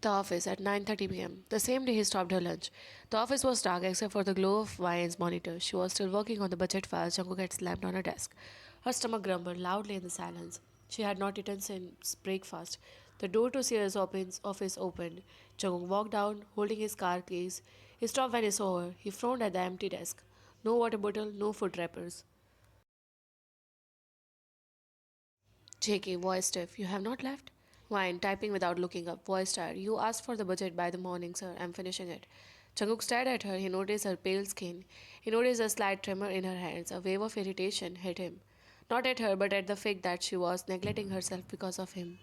The office at 9:30 p.m. The same day he stopped her lunch. The office was dark except for the glow of Vian's monitor. She was still working on the budget file. Jungkook had slammed on her desk. Her stomach grumbled loudly in the silence. She had not eaten since breakfast. The door to Sierra's office opened. Jungkook walked down, holding his car keys. He stopped when he saw her. He frowned at the empty desk. No water bottle, no food wrappers. JK, voice stiff. You have not left? Wine, typing without looking up. Voice tired. You asked for the budget by the morning, sir. I'm finishing it. Jungkook stared at her. He noticed her pale skin. He noticed a slight tremor in her hands. A wave of irritation hit him. Not at her, but at the fact that she was neglecting herself because of him.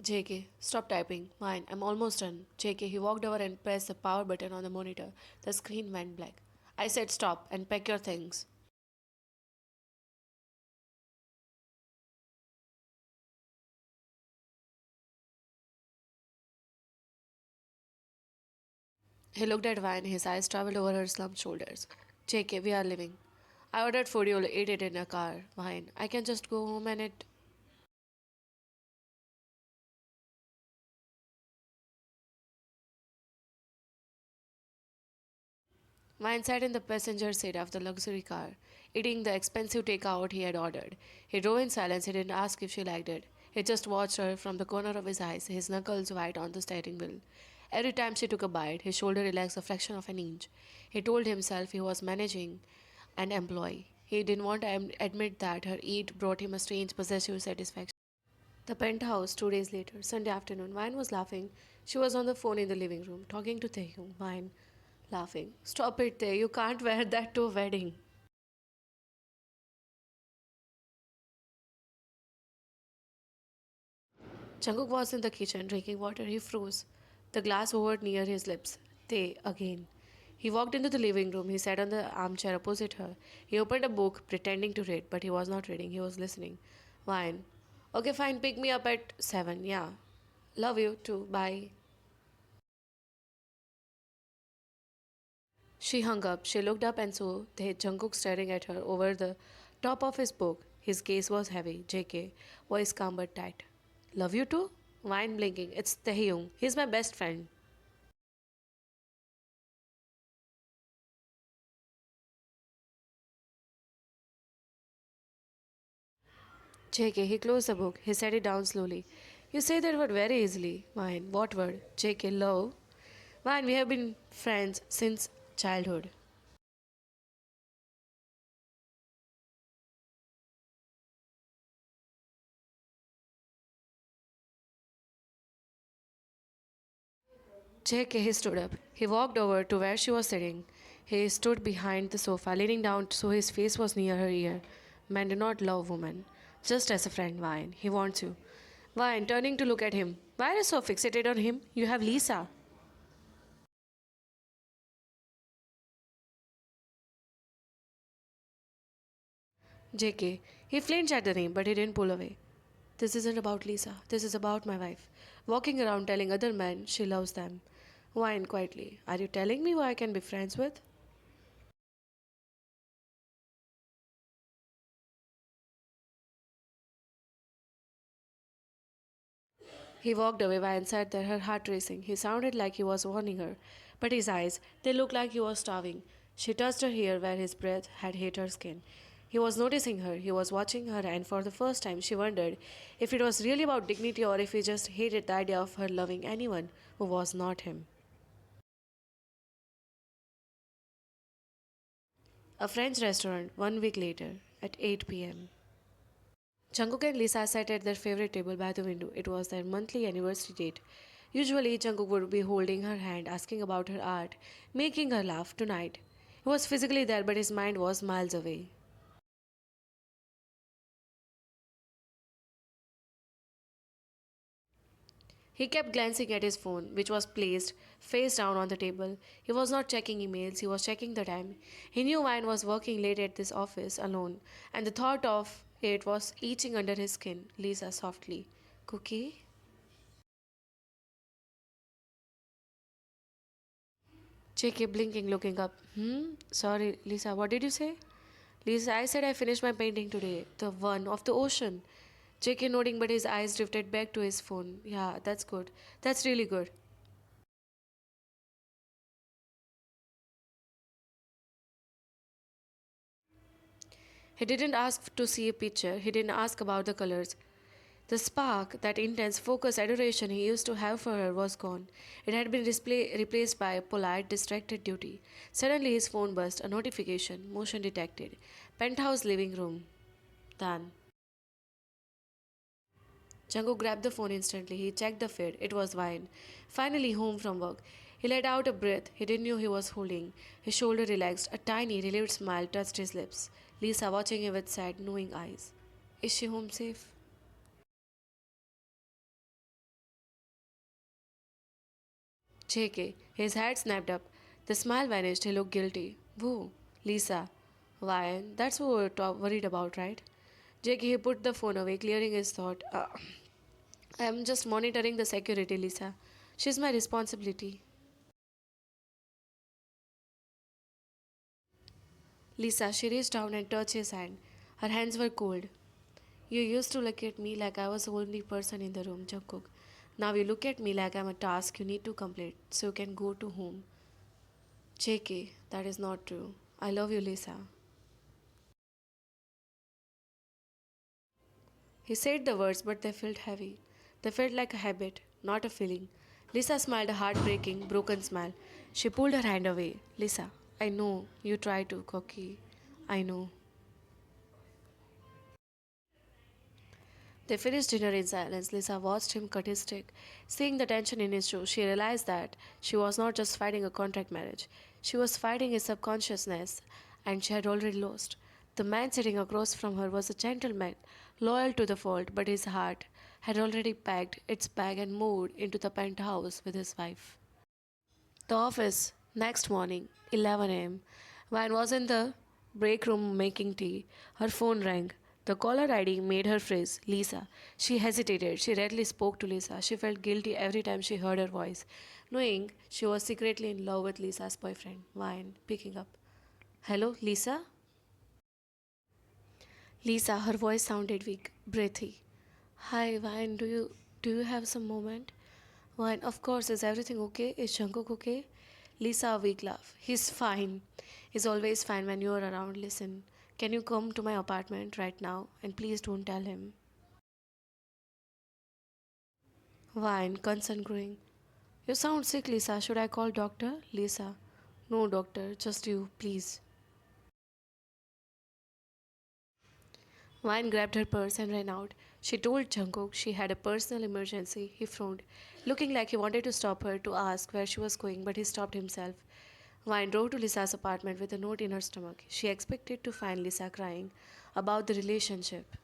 JK, stop typing. Mine, I'm almost done. JK, he walked over and pressed the power button on the monitor. The screen went black. I said stop and pack your things. He looked at Vine, his eyes traveled over her slumped shoulders. JK, we are leaving. I ordered food, you'll eat it in a car. Vine, I can just go home and it. Vine sat in the passenger seat of the luxury car, eating the expensive takeout he had ordered. He drove in silence, he didn't ask if she liked it. He just watched her from the corner of his eyes, his knuckles white on the steering wheel. Every time she took a bite, his shoulder relaxed a fraction of an inch. He told himself he was managing an employee. He didn't want to admit that her eat brought him a strange possessive satisfaction. The penthouse 2 days later, Sunday afternoon. Vine was laughing. She was on the phone in the living room, talking to Taehyung. Vine, laughing. Stop it, Tae. You can't wear that to a wedding. Jungkook was in the kitchen drinking water. He froze. The glass hovered near his lips. Tae, again. He walked into the living room. He sat on the armchair opposite her. He opened a book, pretending to read, but he was not reading. He was listening. Vine. Okay, fine. Pick me up at 7. Yeah. Love you too. Bye. She hung up. She looked up and saw the Jungkook staring at her over the top of his book. His gaze was heavy. JK, voice calm but tight. Love you too? Wine blinking. It's Taehyung. He's my best friend. JK, he closed the book. He set it down slowly. You say that word very easily. Wine. What word? JK, love. Wine, we have been friends since childhood. JK, he stood up. He walked over to where she was sitting. He stood behind the sofa, leaning down so his face was near her ear. Men do not love women. Just as a friend, Vine. He wants you. Vine, turning to look at him. Why are you so fixated on him? You have Lisa. JK, he flinched at the name, but he didn't pull away. This isn't about Lisa. This is about my wife. Walking around telling other men she loves them. Vine quietly. Are you telling me who I can be friends with? He walked away and sat there, her heart racing. He sounded like he was warning her, but his eyes, they looked like he was starving. She touched her hair where his breath had hit her skin. He was noticing her, he was watching her, and for the first time she wondered if it was really about dignity or if he just hated the idea of her loving anyone who was not him. A French restaurant 1 week later at 8 p.m. Jungkook and Lisa sat at their favorite table by the window. It was their monthly anniversary date. Usually, Jungkook would be holding her hand, asking about her art, making her laugh. Tonight, he was physically there, but his mind was miles away. He kept glancing at his phone, which was placed face down on the table. He was not checking emails, he was checking the time. He knew Wine was working late at this office alone, and the thought of it was itching under his skin. Lisa softly. Cookie? JK blinking, looking up. Sorry, Lisa, what did you say? Lisa, I said I finished my painting today. The one of the ocean. JK nodding, but his eyes drifted back to his phone. Yeah, that's good. That's really good. He didn't ask to see a picture. He didn't ask about the colors. The spark, that intense, focused adoration he used to have for her, was gone. It had been replaced by a polite, distracted duty. Suddenly, his phone buzzed. A notification. Motion detected. Penthouse living room. Done. Django grabbed the phone instantly. He checked the feed. It was Vine. Finally home from work. He let out a breath he didn't know he was holding. His shoulder relaxed. A tiny, relieved smile touched his lips. Lisa watching him with sad, knowing eyes. Is she home safe? JK. His head snapped up. The smile vanished. He looked guilty. Who? Lisa. Why? That's what we're worried about, right? JK. He put the phone away, clearing his thought. I'm just monitoring the security, Lisa. She's my responsibility. Lisa, she reached down and touched his hand. Her hands were cold. You used to look at me like I was the only person in the room, Jungkook. Now you look at me like I'm a task you need to complete so you can go to home. JK, that is not true. I love you, Lisa. He said the words, but they felt heavy. They felt like a habit, not a feeling. Lisa smiled a heartbreaking, broken smile. She pulled her hand away. Lisa, I know you try to, Cocky. I know. They finished dinner in silence. Lisa watched him cut his steak. Seeing the tension in his jaw, she realized that she was not just fighting a contract marriage. She was fighting his subconsciousness, and she had already lost. The man sitting across from her was a gentleman, loyal to the fault, but his heart had already packed its bag and moved into the penthouse with his wife. The office, next morning, 11 a.m. Van was in the break room making tea. Her phone rang. The caller ID made her freeze. Lisa. She hesitated. She rarely spoke to Lisa. She felt guilty every time she heard her voice, knowing she was secretly in love with Lisa's boyfriend. Vine, picking up. Hello, Lisa? Lisa, her voice sounded weak, breathy. Hi, Vine, do you have some moment? Vine, of course, is everything okay? Is Jungkook okay? Lisa, a weak laugh. He's fine. He's always fine when you're around. Listen, can you come to my apartment right now? And please don't tell him. Vine, concern growing. You sound sick, Lisa. Should I call doctor? Lisa. No, doctor, just you, please. Vine grabbed her purse and ran out. She told Jungkook she had a personal emergency. He frowned, looking like he wanted to stop her to ask where she was going, but he stopped himself. Vine drove to Lisa's apartment with a note in her stomach. She expected to find Lisa crying about the relationship.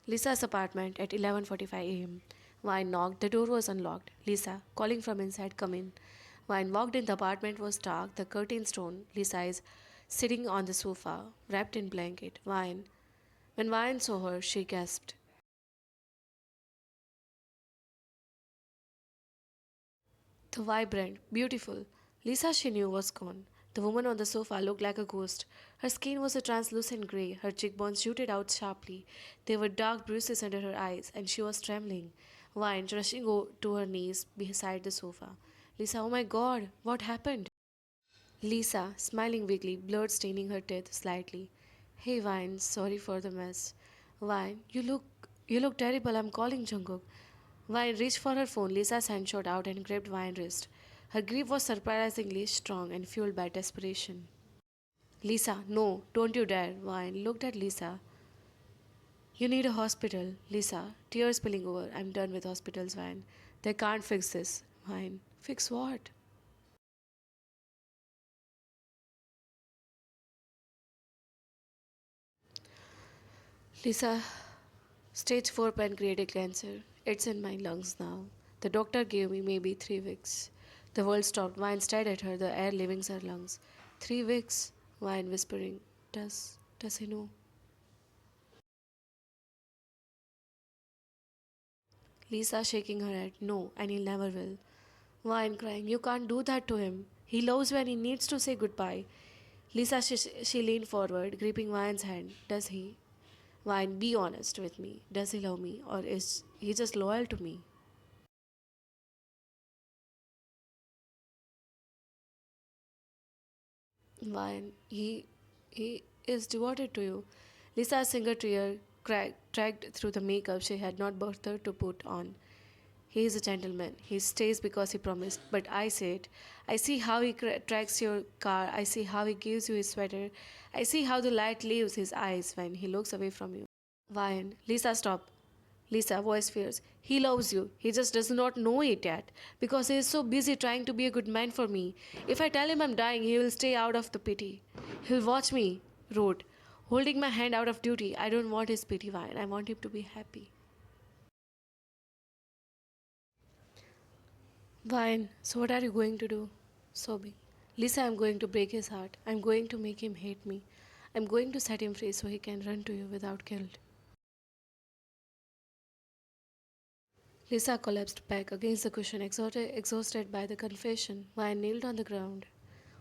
Lisa's apartment at 11:45 a.m. Vine knocked. The door was unlocked. Lisa, calling from inside, come in. Vine walked in. The apartment was dark. The curtains drawn. Lisa is sitting on the sofa, wrapped in blanket. When Vine saw her, she gasped. The vibrant, beautiful Lisa she knew was gone. The woman on the sofa looked like a ghost. Her skin was a translucent grey, her cheekbones jutted out sharply. There were dark bruises under her eyes, and she was trembling. Vine rushing to her knees beside the sofa. Lisa, oh my god, what happened? Lisa, smiling weakly, blood staining her teeth slightly. Hey Vine, sorry for the mess. Vine, you look terrible, I'm calling Jungkook. Vine reached for her phone. Lisa's hand shot out and gripped Vine's wrist. Her grip was surprisingly strong and fueled by desperation. Lisa, no, don't you dare. Vine looked at Lisa. You need a hospital. Lisa, tears spilling over. I'm done with hospitals, Vine. They can't fix this. Vine, fix what? Lisa, stage 4 pancreatic cancer. It's in my lungs now. The doctor gave me maybe 3 weeks. The world stopped. Vine stared at her, the air leaving her lungs. 3 weeks? Vine whispering. Does he know? Lisa shaking her head. No, and he never will. Vine crying. You can't do that to him. He loves when he needs to say goodbye. Lisa, she leaned forward, gripping Ryan's hand. Does he? Ryan, be honest with me. Does he love me, or is he just loyal to me? Ryan, he is devoted to you. Lisa's finger tear dragged through the makeup she had not bothered to put on. He is a gentleman. He stays because he promised. But I said, I see how he tracks your car. I see how he gives you his sweater. I see how the light leaves his eyes when he looks away from you. Ryan, Lisa, stop. Lisa, voice fierce. He loves you. He just does not know it yet. Because he is so busy trying to be a good man for me. If I tell him I'm dying, he will stay out of the pity. He'll watch me, rude, holding my hand out of duty. I don't want his pity, Ryan. I want him to be happy. Ryan, so what are you going to do? Sobbing. Lisa, I'm going to break his heart. I'm going to make him hate me. I'm going to set him free so he can run to you without guilt. Lisa collapsed back against the cushion, exhausted by the confession. Ryan kneeled on the ground,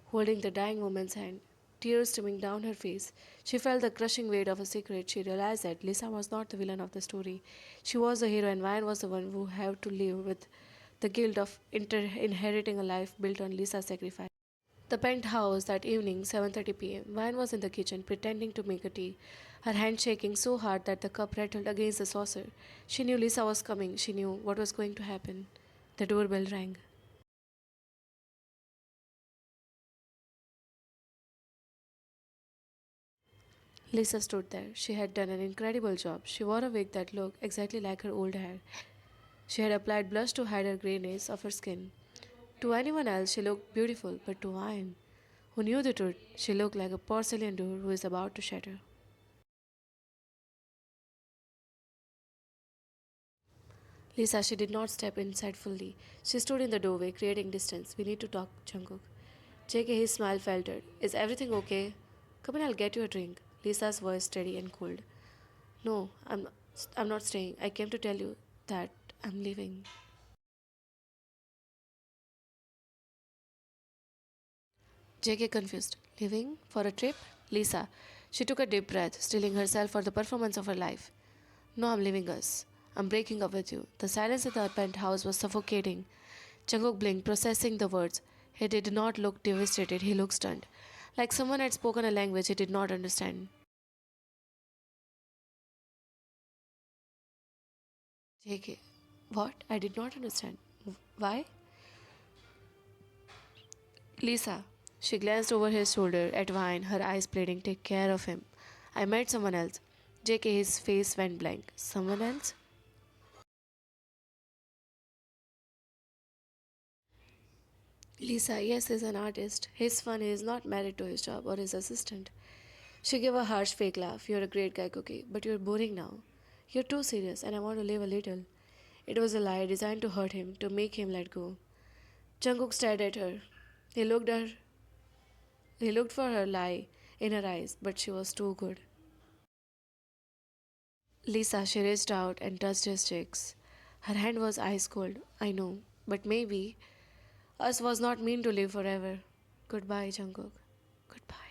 holding the dying woman's hand, tears streaming down her face. She felt the crushing weight of a secret. She realized that Lisa was not the villain of the story. She was the hero, and Ryan was the one who had to live with the guilt of inheriting a life built on Lisa's sacrifice. The penthouse that evening, 7:30 p.m. Ryan was in the kitchen pretending to make a tea, her hand shaking so hard that the cup rattled against the saucer. She knew Lisa was coming. She knew what was going to happen. The doorbell rang. Lisa stood there. She had done an incredible job. She wore a wig that looked exactly like her old hair. She had applied blush to hide her grayness of her skin. To anyone else, she looked beautiful, but to Ryan, who knew the truth, she looked like a porcelain door who is about to shatter. Lisa, she did not step inside fully. She stood in the doorway, creating distance. We need to talk, Jungkook. JK, his smile faltered. Is everything okay? Come in, I'll get you a drink. Lisa's voice steady and cold. No, I'm not staying. I came to tell you that I'm leaving. JK confused. Leaving? For a trip? Lisa. She took a deep breath, steeling herself for the performance of her life. No, I'm leaving us. I'm breaking up with you. The silence in the penthouse was suffocating. Jungkook blinked, processing the words. He did not look devastated, he looked stunned. Like someone had spoken a language he did not understand. JK. What? I did not understand. Why? Lisa. She glanced over his shoulder at Vine, her eyes pleading, take care of him. I met someone else. JK, his face went blank. Someone else? Lisa, yes, he's an artist. He's fun. He is not married to his job or his assistant. She gave a harsh fake laugh. You're a great guy, Cookie, but you're boring now. You're too serious, and I want to live a little. It was a lie designed to hurt him, to make him let go. Jungkook stared at her. He looked her. He looked for her lie in her eyes, but she was too good. Lisa, she reached out and touched his cheeks. Her hand was ice cold. I know, but maybe us was not meant to live forever. Goodbye, Jungkook. Goodbye.